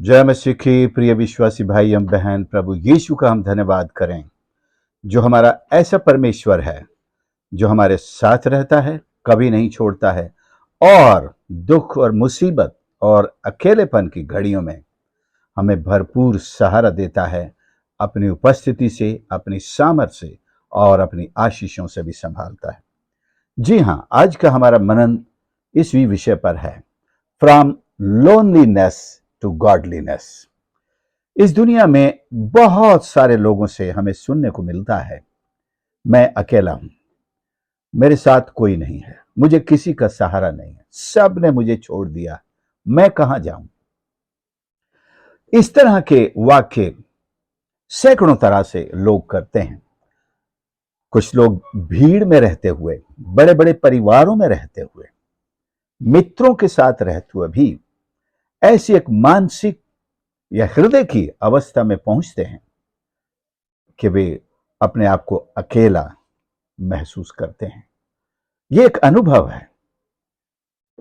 जय मसीह की प्रिय विश्वासी भाई एवं बहन, प्रभु यीशु का हम धन्यवाद करें जो हमारा ऐसा परमेश्वर है जो हमारे साथ रहता है, कभी नहीं छोड़ता है और दुख और मुसीबत और अकेलेपन की घड़ियों में हमें भरपूर सहारा देता है। अपनी उपस्थिति से, अपनी सामर्थ्य से और अपनी आशीषों से भी संभालता है। जी हाँ, आज का हमारा मनन इसी विषय पर है, फ्रॉम लोनलीनेस टू गॉडलीनेस। इस दुनिया में बहुत सारे लोगों से हमें सुनने को मिलता है, मैं अकेला हूं, मेरे साथ कोई नहीं है, मुझे किसी का सहारा नहीं है, सब ने मुझे छोड़ दिया, मैं कहां जाऊं। इस तरह के वाक्य सैकड़ों तरह से लोग करते हैं। कुछ लोग भीड़ में रहते हुए, बड़े बड़े परिवारों में रहते हुए, मित्रों के साथ रहते हुए भी ऐसी एक मानसिक या हृदय की अवस्था में पहुंचते हैं कि वे अपने आप को अकेला महसूस करते हैं। ये एक अनुभव है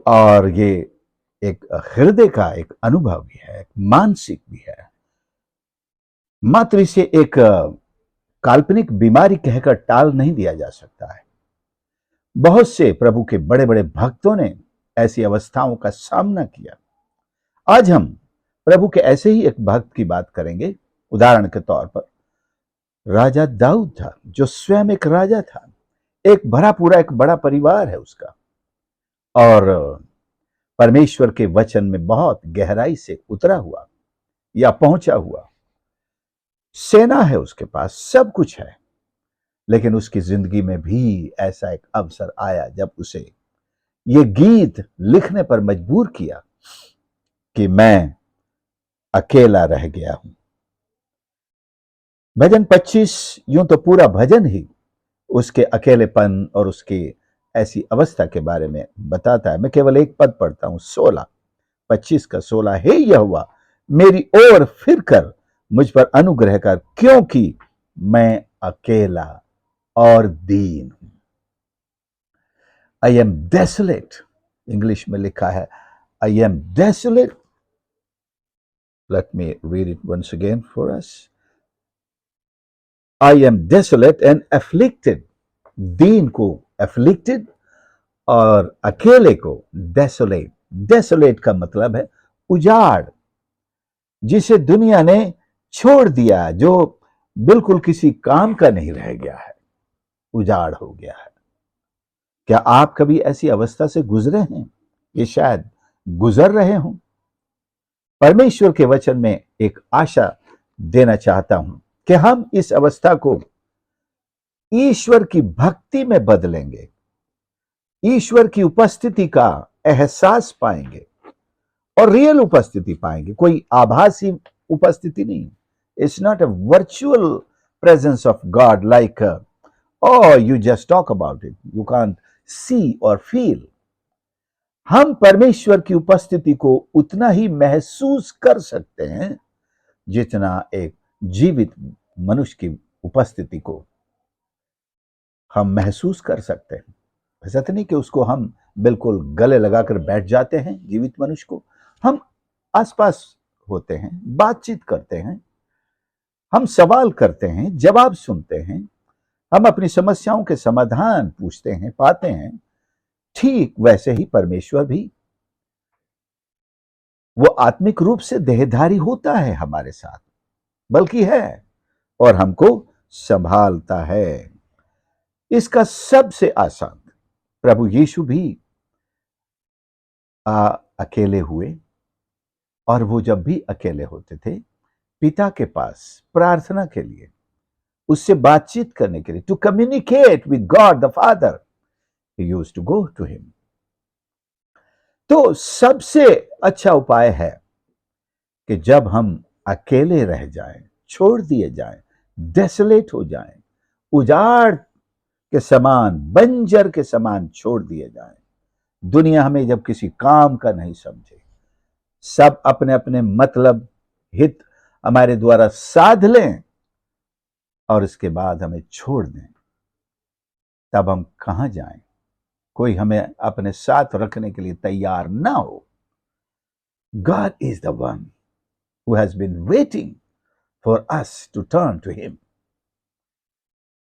और ये एक हृदय का एक अनुभव भी है, एक मानसिक भी है। मात्र इसे एक काल्पनिक बीमारी कहकर टाल नहीं दिया जा सकता है। बहुत से प्रभु के बड़े बड़े भक्तों ने ऐसी अवस्थाओं का सामना किया। आज हम प्रभु के ऐसे ही एक भक्त की बात करेंगे। उदाहरण के तौर पर राजा दाऊद था, जो स्वयं एक राजा था, एक भरा पूरा एक बड़ा परिवार है उसका, और परमेश्वर के वचन में बहुत गहराई से उतरा हुआ या पहुंचा हुआ। सेना है उसके पास, सब कुछ है, लेकिन उसकी जिंदगी में भी ऐसा एक अवसर आया जब उसे ये गीत लिखने पर मजबूर किया कि मैं अकेला रह गया हूं। भजन 25 यूं तो पूरा भजन ही उसके अकेलेपन और उसकी ऐसी अवस्था के बारे में बताता है। मैं केवल एक पद पढ़ता हूं, 16, 25 का 16। हे यहोवा, मेरी ओर फिर कर, मुझ पर अनुग्रह कर, क्योंकि मैं अकेला और दीन हूं। आई एम डेसोलेट, इंग्लिश में लिखा है I am desolate. Let me read it once again for us. I am desolate and afflicted. दीन को एफ्लिक्टेड और अकेले को डेसोलेट। डेसोलेट का मतलब है उजाड़, जिसे दुनिया ने छोड़ दिया, जो बिल्कुल किसी काम का नहीं रह गया है, उजाड़ हो गया है। क्या आप कभी ऐसी अवस्था से गुजरे हैं? ये शायद गुजर रहे हों। परमेश्वर के वचन में एक आशा देना चाहता हूं कि हम इस अवस्था को ईश्वर की भक्ति में बदलेंगे, ईश्वर की उपस्थिति का एहसास पाएंगे और रियल उपस्थिति पाएंगे, कोई आभासी उपस्थिति नहीं। It's not a virtual presence of God like oh you just talk about it, you can't see or feel। हम परमेश्वर की उपस्थिति को उतना ही महसूस कर सकते हैं जितना एक जीवित मनुष्य की उपस्थिति को हम महसूस कर सकते हैं। ऐसा तो नहीं कि उसको हम बिल्कुल गले लगाकर बैठ जाते हैं। जीवित मनुष्य को हम आसपास होते हैं, बातचीत करते हैं, हम सवाल करते हैं, जवाब सुनते हैं, हम अपनी समस्याओं के समाधान पूछते हैं, पाते हैं। ठीक वैसे ही परमेश्वर भी, वो आत्मिक रूप से देहधारी होता है हमारे साथ, बल्कि है, और हमको संभालता है। इसका सबसे आसान, प्रभु यीशु भी अकेले हुए, और वो जब भी अकेले होते थे, पिता के पास प्रार्थना के लिए, उससे बातचीत करने के लिए, to communicate with God the Father, he used to go to him. तो सबसे अच्छा उपाय है कि जब हम अकेले रह जाएं, छोड़ दिए जाएं, डेसोलेट हो जाएं, उजाड़ के समान, बंजर के समान छोड़ दिए जाएं, दुनिया हमें जब किसी काम का नहीं समझे, सब अपने अपने मतलब, हित हमारे द्वारा साध लें और इसके बाद हमें छोड़ दें, तब हम कहां जाएं? कोई हमें अपने साथ रखने के लिए तैयार ना हो। God is the one who has been waiting for us to turn to him.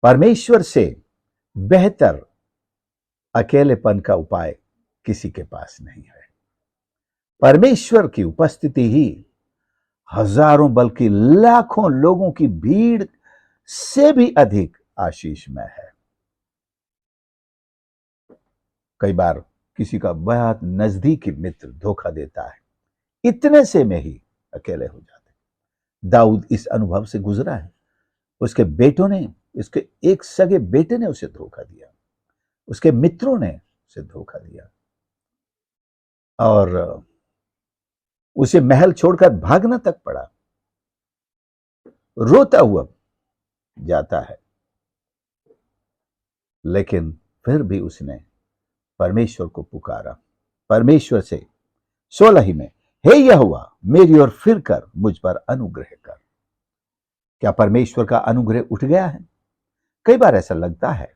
परमेश्वर से बेहतर अकेलेपन का उपाय किसी के पास नहीं है। परमेश्वर की उपस्थिति ही हजारों बल्कि लाखों लोगों की भीड़ से भी अधिक आशीषमय है। कई बार किसी का बहुत नजदीकी मित्र धोखा देता है, इतने से में ही अकेले हो जाते। दाऊद इस अनुभव से गुजरा है। उसके बेटों ने, उसके एक सगे बेटे ने उसे धोखा दिया, उसके मित्रों ने उसे धोखा दिया और उसे महल छोड़कर भागना तक पड़ा। रोता हुआ जाता है, लेकिन फिर भी उसने परमेश्वर को पुकारा। परमेश्वर से 16 में, हे यहोवा मेरी ओर फिर कर मुझ पर अनुग्रह कर। क्या परमेश्वर का अनुग्रह उठ गया है? कई बार ऐसा लगता है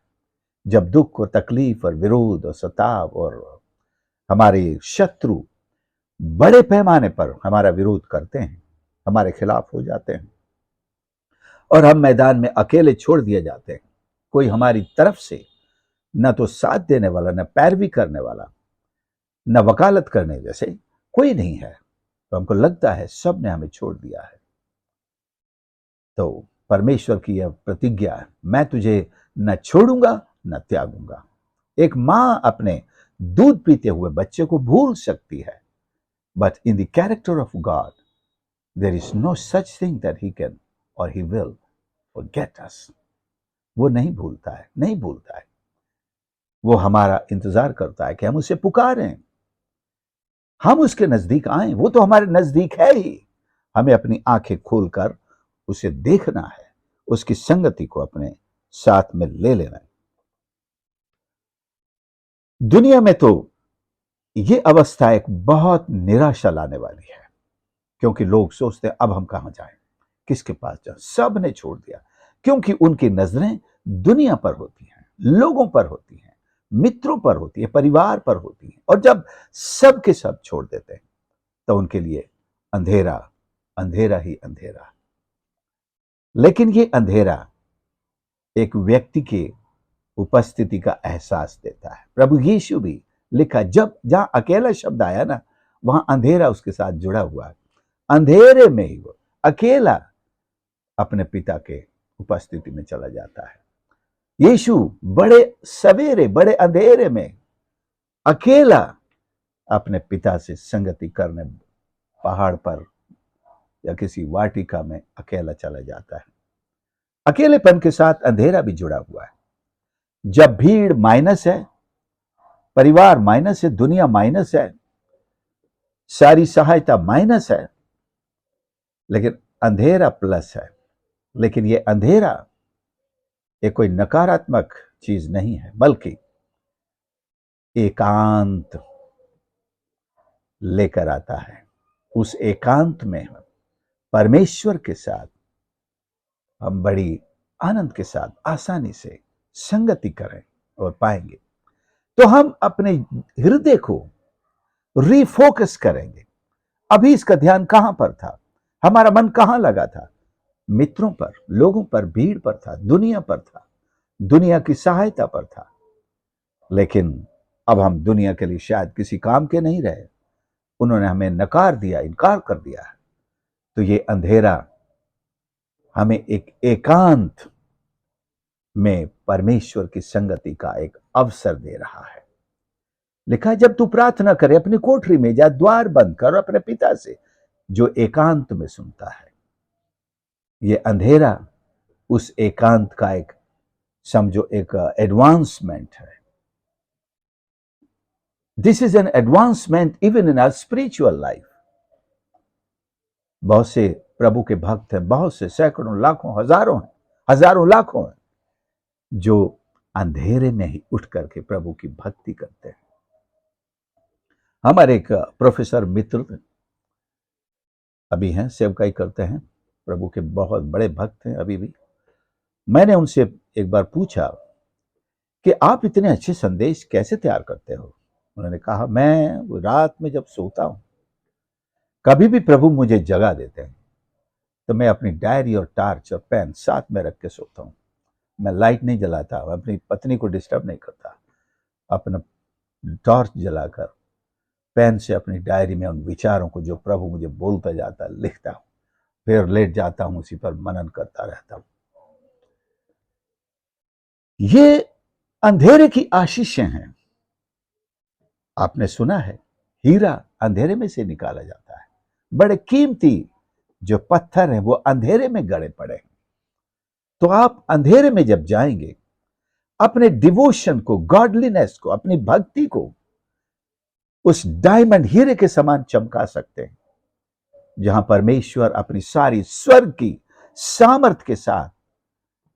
जब दुख और तकलीफ और विरोध और सताव और हमारे शत्रु बड़े पैमाने पर हमारा विरोध करते हैं, हमारे खिलाफ हो जाते हैं और हम मैदान में अकेले छोड़ दिए जाते हैं। कोई हमारी तरफ से न तो साथ देने वाला, न पैरवी करने वाला, न वकालत करने जैसे कोई नहीं है, तो हमको लगता है सब ने हमें छोड़ दिया है। तो परमेश्वर की यह प्रतिज्ञा है, मैं तुझे न छोड़ूंगा न त्यागूंगा। एक मां अपने दूध पीते हुए बच्चे को भूल सकती है, but in the character of God there is no such thing that he can और ही विल फॉरगेट अस। वो नहीं भूलता है, नहीं भूलता है। वो हमारा इंतजार करता है कि हम उसे पुकारें, हम उसके नजदीक आए। वो तो हमारे नजदीक है ही, हमें अपनी आंखें खोलकर उसे देखना है, उसकी संगति को अपने साथ में ले लेना है। दुनिया में तो ये अवस्था एक बहुत निराशा लाने वाली है, क्योंकि लोग सोचते हैं अब हम कहां जाएं, किसके पास जाएं। सब ने छोड़ दिया, क्योंकि उनकी नजरें दुनिया पर होती हैं, लोगों पर होती हैं, मित्रों पर होती है, परिवार पर होती है। और जब सब के सब छोड़ देते हैं तो उनके लिए अंधेरा, अंधेरा ही अंधेरा। लेकिन ये अंधेरा एक व्यक्ति के उपस्थिति का एहसास देता है। प्रभु यीशु भी लिखा, जब जहां अकेला शब्द आया ना, वहां अंधेरा उसके साथ जुड़ा हुआ है। अंधेरे में ही वो अकेला अपने पिता के उपस्थिति में चला जाता है। यीशु बड़े सवेरे, बड़े अंधेरे में अकेला अपने पिता से संगति करने पहाड़ पर या किसी वाटिका में अकेला चला जाता है। अकेलेपन के साथ अंधेरा भी जुड़ा हुआ है। जब भीड़ माइनस है, परिवार माइनस है, दुनिया माइनस है, सारी सहायता माइनस है, लेकिन अंधेरा प्लस है। लेकिन यह अंधेरा ये कोई नकारात्मक चीज नहीं है, बल्कि एकांत लेकर आता है। उस एकांत में परमेश्वर के साथ हम बड़ी आनंद के साथ आसानी से संगति करें और पाएंगे। तो हम अपने हृदय को रिफोकस करेंगे। अभी इसका ध्यान कहां पर था? हमारा मन कहां लगा था? मित्रों पर, लोगों पर, भीड़ पर था, दुनिया पर था, दुनिया की सहायता पर था। लेकिन अब हम दुनिया के लिए शायद किसी काम के नहीं रहे, उन्होंने हमें नकार दिया, इनकार कर दिया है। तो ये अंधेरा हमें एक एकांत में परमेश्वर की संगति का एक अवसर दे रहा है। लिखा है, जब तू प्रार्थना करे अपनी कोठरी में जा, द्वार बंद कर अपने पिता से जो एकांत में सुनता है। ये अंधेरा उस एकांत का एक, समझो, एक एडवांसमेंट है। This is an advancement even in our spiritual life. बहुत से प्रभु के भक्त हैं, बहुत से सैकड़ों, लाखों, हजारों हैं, हजारों लाखों हैं, जो अंधेरे में ही उठ करके प्रभु की भक्ति करते हैं। हमारे एक प्रोफेसर मित्र अभी हैं, सेवकाई करते हैं, प्रभु के बहुत बड़े भक्त हैं अभी भी। मैंने उनसे एक बार पूछा कि आप इतने अच्छे संदेश कैसे तैयार करते हो? उन्होंने कहा, मैं रात में जब सोता हूं कभी भी प्रभु मुझे जगा देते हैं तो मैं अपनी डायरी और टार्च और पेन साथ में रख के सोता हूँ। मैं लाइट नहीं जलाता, अपनी पत्नी को डिस्टर्ब नहीं करता। अपना टॉर्च जलाकर पेन से अपनी डायरी में उन विचारों को जो प्रभु मुझे बोलता जाता है लिखता हूँ, फिर लेट जाता हूँ, उसी पर मनन करता रहता हूँ। ये अंधेरे की आशीषें हैं। आपने सुना है हीरा अंधेरे में से निकाला जाता है। बड़े कीमती जो पत्थर हैं वो अंधेरे में गड़े पड़े हैं। तो आप अंधेरे में जब जाएंगे अपने डिवोशन को, गॉडलीनेस को, अपनी भक्ति को उस डायमंड हीरे के समान चमका सकते हैं, जहां परमेश्वर अपनी सारी स्वर्ग की सामर्थ के साथ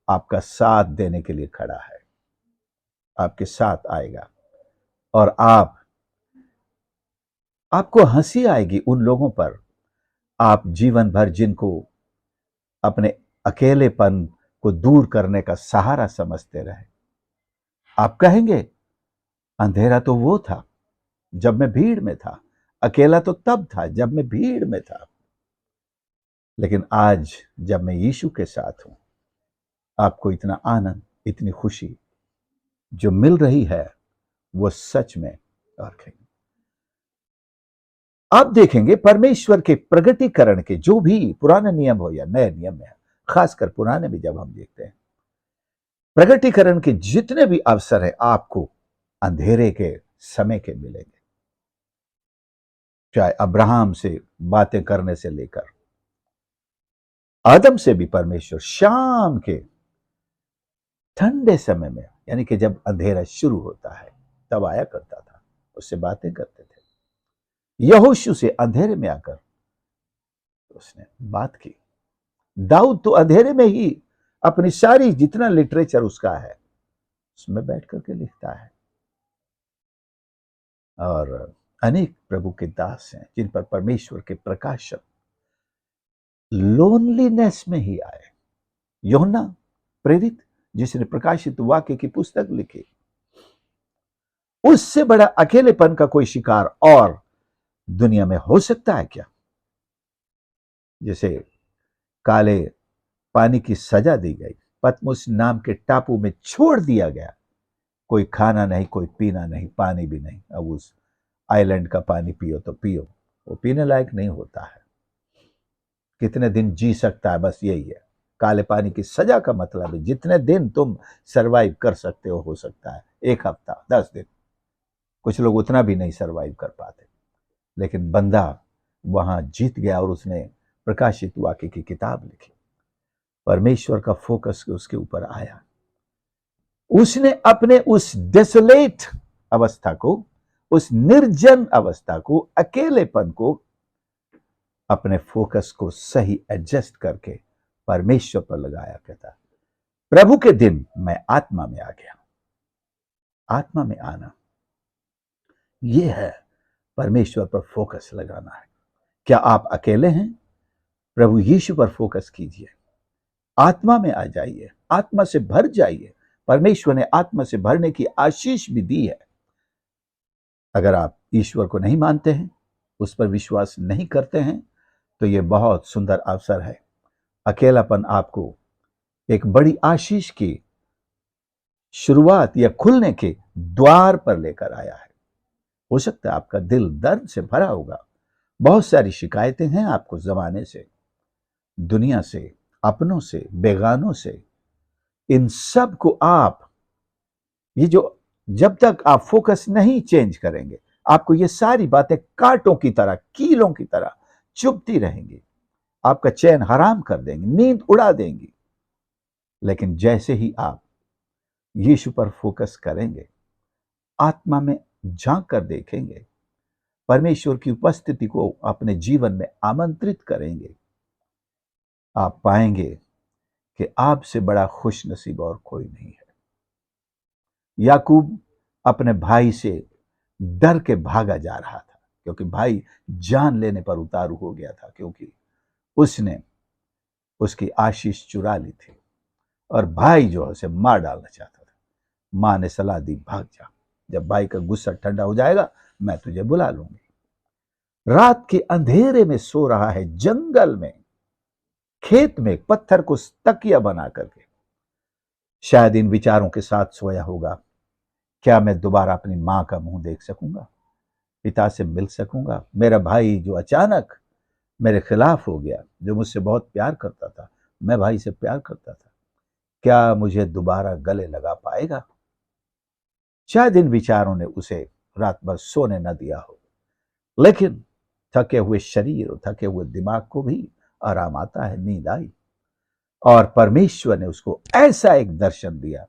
आपका साथ देने के लिए खड़ा है, आपके साथ आएगा। और आपको हंसी आएगी उन लोगों पर आप जीवन भर जिनको अपने अकेलेपन को दूर करने का सहारा समझते रहे। आप कहेंगे अंधेरा तो वो था जब मैं भीड़ में था, अकेला तो तब था जब मैं भीड़ में था, लेकिन आज जब मैं यीशु के साथ हूं, आपको इतना आनंद, इतनी खुशी जो मिल रही है वो सच में रखेंगे। आप देखेंगे परमेश्वर के प्रगटीकरण के जो भी पुराने नियम हो या नए नियम में, खासकर पुराने में जब हम देखते हैं, प्रगटीकरण के जितने भी अवसर है आपको अंधेरे के समय के मिलेंगे। चाहे अब्राहम से बातें करने से लेकर आदम से भी परमेश्वर शाम के ठंडे समय में, यानी कि जब अंधेरा शुरू होता है तब आया करता था, उससे बातें करते थे। यहोशू से अंधेरे में आकर उसने बात की। दाऊद तो अंधेरे में ही अपनी सारी जितना लिटरेचर उसका है उसमें बैठ करके लिखता है। और अनेक प्रभु के दास हैं जिन पर परमेश्वर के प्रकाशन लोनलीनेस में ही आए। यूहन्ना प्रेरित जिसने प्रकाशित वाक्य की पुस्तक लिखी, उससे बड़ा अकेलेपन का कोई शिकार और दुनिया में हो सकता है क्या? जैसे काले पानी की सजा दी गई, पतमुस नाम के टापू में छोड़ दिया गया, कोई खाना नहीं, कोई पीना नहीं, पानी भी नहीं। अब उस आइलैंड का पानी पियो तो पियो, वो पीने लायक नहीं होता है। कितने दिन जी सकता है, बस यही है। काले पानी की सजा का मतलब है जितने दिन तुम सरवाइव कर सकते हो सकता है 1 हफ्ता, 10 दिन। कुछ लोग उतना भी नहीं सरवाइव कर पाते, लेकिन बंदा वहां जीत गया और उसने प्रकाशित वाक्य की किताब लिखी। परमेश्वर का फोकस उसके ऊपर आया। उसने अपने उस डेसोलेट अवस्था को, उस निर्जन अवस्था को, अकेलेपन को, अपने फोकस को सही एडजस्ट करके परमेश्वर पर लगाया। कहता प्रभु के दिन मैं आत्मा में आ गया। आत्मा में आना यह है परमेश्वर पर फोकस लगाना है। क्या आप अकेले हैं? प्रभु यीशु पर फोकस कीजिए, आत्मा में आ जाइए, आत्मा से भर जाइए। परमेश्वर ने आत्मा से भरने की आशीष भी दी है। अगर आप ईश्वर को नहीं मानते हैं, उस पर विश्वास नहीं करते हैं, तो यह बहुत सुंदर अवसर है। अकेलापन आपको एक बड़ी आशीष की शुरुआत या खुलने के द्वार पर लेकर आया है। हो सकता है आपका दिल दर्द से भरा होगा, बहुत सारी शिकायतें हैं आपको जमाने से, दुनिया से, अपनों से, बेगानों से। इन सब को आप, ये जो, जब तक आप फोकस नहीं चेंज करेंगे, आपको ये सारी बातें कांटों की तरह, कीलों की तरह चुभती रहेंगी, आपका चैन हराम कर देंगी, नींद उड़ा देंगी। लेकिन जैसे ही आप यीशु पर फोकस करेंगे, आत्मा में झांक कर देखेंगे, परमेश्वर की उपस्थिति को अपने जीवन में आमंत्रित करेंगे, आप पाएंगे कि आपसे बड़ा खुश नसीब और कोई नहीं है। याकूब अपने भाई से डर के भागा जा रहा था, क्योंकि भाई जान लेने पर उतारू हो गया था, क्योंकि उसने उसकी आशीष चुरा ली थी और भाई जो है उसे मार डालना चाहता था। मां ने सलाह दी, भाग जा, जब भाई का गुस्सा ठंडा हो जाएगा मैं तुझे बुला लूंगी। रात के अंधेरे में सो रहा है, जंगल में, खेत में, पत्थर को तकिया बना करके। शायद इन विचारों के साथ सोया होगा, क्या मैं दोबारा अपनी मां का मुंह देख सकूंगा, पिता से मिल सकूंगा, मेरा भाई जो अचानक मेरे खिलाफ हो गया, जो मुझसे बहुत प्यार करता था, मैं भाई से प्यार करता था, क्या मुझे दोबारा गले लगा पाएगा। शायद इन विचारों ने उसे रात भर सोने न दिया हो, लेकिन थके हुए शरीर और थके हुए दिमाग को भी आराम आता है, नींद आई। और परमेश्वर ने उसको ऐसा एक दर्शन दिया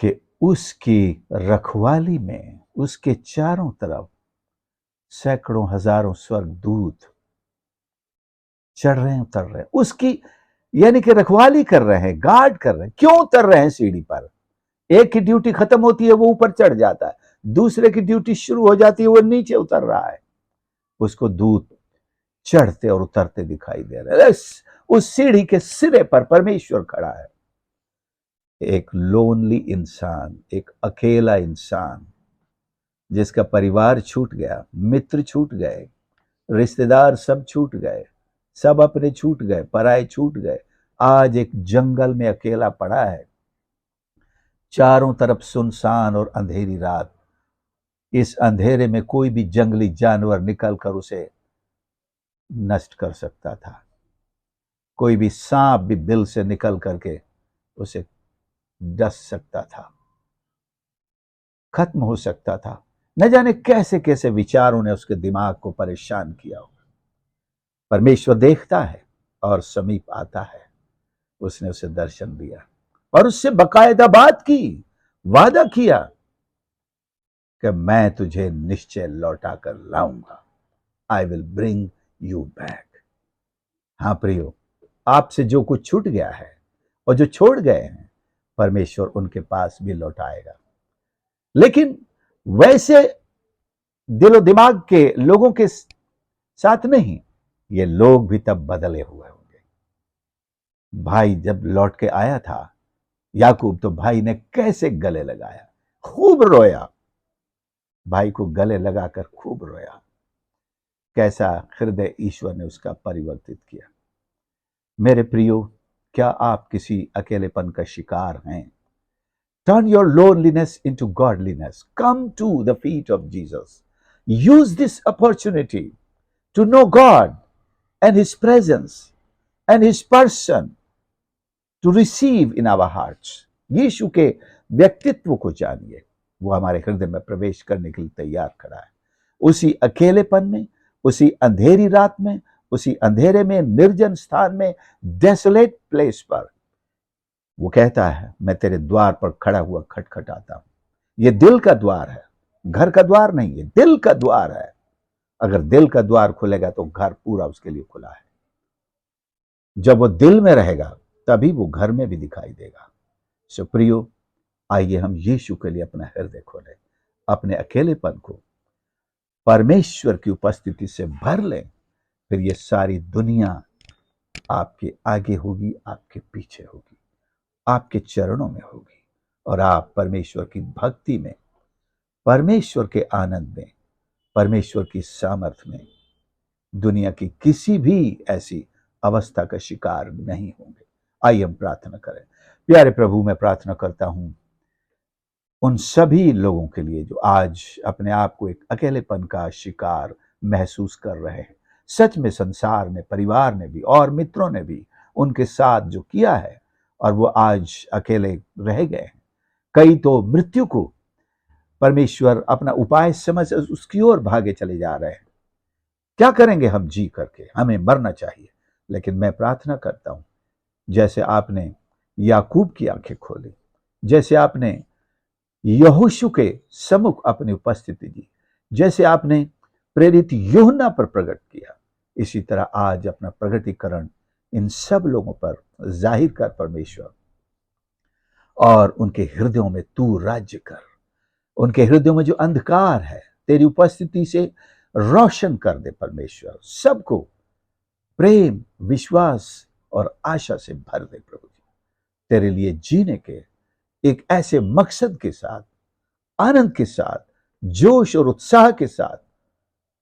कि उसकी रखवाली में उसके चारों तरफ सैकड़ों हजारों स्वर्गदूत चढ़ रहे हैं, उतर रहे हैं, उसकी यानी कि रखवाली कर रहे हैं, गार्ड कर रहे हैं। क्यों उतर रहे हैं सीढ़ी पर? एक की ड्यूटी खत्म होती है, वो ऊपर चढ़ जाता है, दूसरे की ड्यूटी शुरू हो जाती है, वो नीचे उतर रहा है। उसको दूत चढ़ते और उतरते दिखाई दे रहे हैं। उस सीढ़ी के सिरे पर परमेश्वर खड़ा है। एक लोनली इंसान, एक अकेला इंसान, जिसका परिवार छूट गया, मित्र छूट गए, रिश्तेदार सब छूट गए, सब अपने छूट गए, पराए छूट गए, आज एक जंगल में अकेला पड़ा है। चारों तरफ सुनसान और अंधेरी रात। इस अंधेरे में कोई भी जंगली जानवर निकलकर उसे नष्ट कर सकता था, कोई भी सांप भी बिल से निकल करके उसे डस सकता था, खत्म हो सकता था। न जाने कैसे कैसे विचारों ने उसके दिमाग को परेशान किया हो। परमेश्वर देखता है और समीप आता है। उसने उसे दर्शन दिया और उससे बकायदा बात की, वादा किया कि मैं तुझे निश्चय लौटा कर लाऊंगा। I will bring you back. हाँ प्रियो, आपसे जो कुछ छूट गया है और जो छोड़ गए हैं, परमेश्वर उनके पास भी लौटाएगा। लेकिन वैसे दिलो दिमाग के लोगों के साथ नहीं, ये लोग भी तब बदले हुए होंगे। भाई जब लौट के आया था याकूब, तो भाई ने कैसे गले लगाया, खूब रोया, भाई को गले लगाकर खूब रोया। कैसा हृदय ईश्वर ने उसका परिवर्तित किया। मेरे प्रियो, क्या आप किसी अकेलेपन का शिकार हैं? Turn your loneliness into godliness, come to the feet of Jesus, use this opportunity to know God and his presence and his person to receive in our hearts। यीशु के व्यक्तित्व को जानिए, वो हमारे हृदय में प्रवेश करने के लिए तैयार खड़ा है। उसी अकेलेपन में, उसी अंधेरी रात में, उसी अंधेरे में, निर्जन स्थान में, डेसोलेट प्लेस पर वो कहता है, मैं तेरे द्वार पर खड़ा हुआ खटखटाता हूं। ये दिल का द्वार है, घर का द्वार नहीं है, दिल का द्वार है। अगर दिल का द्वार खुलेगा तो घर पूरा उसके लिए खुला है। जब वो दिल में रहेगा तभी वो घर में भी दिखाई देगा। सो प्रियो, आइए हम यीशु के लिए अपना हृदय खोलें, अपने अकेलेपन को परमेश्वर की उपस्थिति से भर लें। फिर ये सारी दुनिया आपके आगे होगी, आपके पीछे होगी, आपके चरणों में होगी, और आप परमेश्वर की भक्ति में, परमेश्वर के आनंद में, परमेश्वर की सामर्थ्य में दुनिया की किसी भी ऐसी अवस्था का शिकार नहीं होंगे। आइए हम प्रार्थना करें। प्यारे प्रभु, मैं प्रार्थना करता हूं उन सभी लोगों के लिए जो आज अपने आप को एक अकेलेपन का शिकार महसूस कर रहे हैं। सच में संसार ने, परिवार ने भी और मित्रों ने भी उनके साथ जो किया है, और वो आज अकेले रह गए हैं। कई तो मृत्यु को परमेश्वर अपना उपाय समझ उसकी ओर भागे चले जा रहे हैं। क्या करेंगे हम जी करके? हमें मरना चाहिए। लेकिन मैं प्रार्थना करता हूं, जैसे आपने याकूब की आंखें खोली, जैसे आपने यहोशू के सम्मुख अपनी उपस्थिति दी, जैसे आपने प्रेरित यूहन्ना पर प्रकट किया, इसी तरह आज अपना प्रकटीकरण इन सब लोगों पर जाहिर कर परमेश्वर, और उनके हृदयों में तू राज्य कर। उनके हृदयों में जो अंधकार है, तेरी उपस्थिति से रोशन कर दे परमेश्वर। सबको प्रेम, विश्वास और आशा से भर दे प्रभु जी। तेरे लिए जीने के एक ऐसे मकसद के साथ, आनंद के साथ, जोश और उत्साह के साथ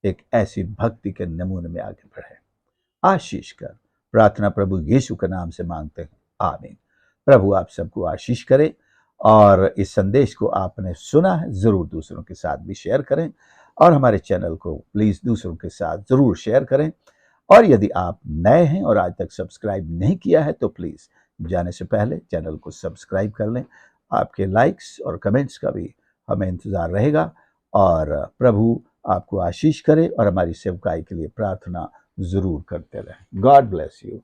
एक ऐसी भक्ति के नमूने में आगे बढ़े। आशीष कर प्रार्थना प्रभु यीशु के नाम से मांगते हैं, आमीन। प्रभु आप सबको आशीष करे, और इस संदेश को आपने सुना है जरूर दूसरों के साथ भी शेयर करें, और हमारे चैनल को प्लीज दूसरों के साथ जरूर शेयर करें। और यदि आप नए हैं और आज तक सब्सक्राइब नहीं किया है तो प्लीज जाने से पहले चैनल को सब्सक्राइब कर लें। आपके लाइक्स और कमेंट्स का भी हमें इंतजार रहेगा, और प्रभु आपको आशीष करे और हमारी सेवकाई के लिए प्रार्थना जरूर करते रहें। God bless you.